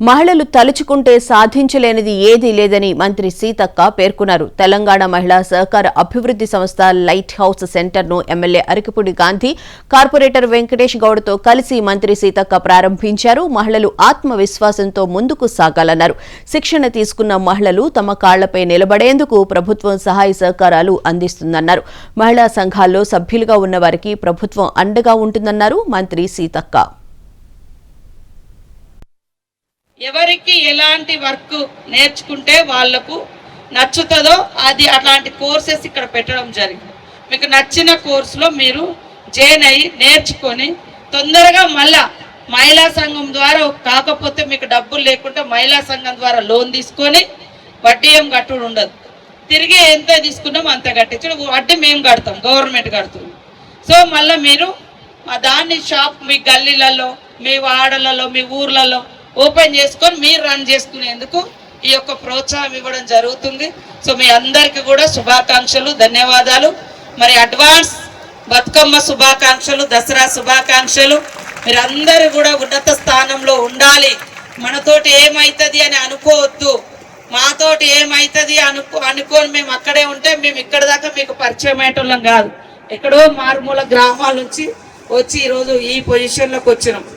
మహిళలు తలుచుకుంటే సాధించలేనిది ఏదీ లేదని మంత్రి సీతక్క పేర్కొన్నారు. తెలంగాణ మహిళా సహకార అభివృద్ధి సంస్థ లైట్ హౌస్ సెంటర్ను ఎమ్మెల్యే అరకపూడి గాంధీ, కార్పొరేటర్ వెంకటేష్ గౌడ్తో కలిసి మంత్రి సీతక్క ప్రారంభించారు. మహిళలు ఆత్మవిశ్వాసంతో ముందుకు సాగాలన్నారు. శిక్షణ తీసుకున్న మహిళలు తమ కాళ్లపై నిలబడేందుకు ప్రభుత్వం సహాయ సహకారాలు అందిస్తుందన్నారు. మహిళా సంఘాల్లో సభ్యులుగా ఉన్న వారికి ప్రభుత్వం అండగా ఉంటుందన్నారు మంత్రి సీతక్క. ఎవరికి ఎలాంటి వర్క్ నేర్చుకుంటే వాళ్లకు నచ్చుతుందో అది అట్లాంటి కోర్సెస్ ఇక్కడ పెట్టడం జరిగింది. మీకు నచ్చిన కోర్సులో మీరు జాయిన్ అయ్యి నేర్చుకొని తొందరగా మళ్ళా మహిళా సంఘం ద్వారా, కాకపోతే మీకు డబ్బులు లేకుండా మహిళా సంఘం ద్వారా లోన్ తీసుకొని వడ్డీ ఏం కట్టుడు ఉండదు. తిరిగి ఎంత తీసుకున్నామో అంత కట్టించడం, వడ్డీ మేము కడతాం, గవర్నమెంట్ కడుతుంది. సో మళ్ళీ మీరు దాన్ని షాప్ మీ గల్లీలలో, మీ వాడలలో, మీ ఊర్లలో ఓపెన్ చేసుకొని మీరు రన్ చేసుకునేందుకు ఈ యొక్క ప్రోత్సాహం ఇవ్వడం జరుగుతుంది. సో మీ అందరికీ కూడా శుభాకాంక్షలు, ధన్యవాదాలు. మరి అడ్వాన్స్ బతుకమ్మ శుభాకాంక్షలు, దసరా శుభాకాంక్షలు. మీరందరూ కూడా ఉన్నత స్థానంలో ఉండాలి. మనతోటి ఏమవుతుంది అని అనుకోవద్దు. మాతోటి ఏమవుతుంది అనుకోని మేము అక్కడే ఉంటే మేము ఇక్కడ దాకా మీకు పరిచయం అయ్యేటోళ్ళం కాదు. ఎక్కడో మారుమూల గ్రామాల నుంచి వచ్చి ఈరోజు ఈ పొజిషన్లోకి వచ్చినాం.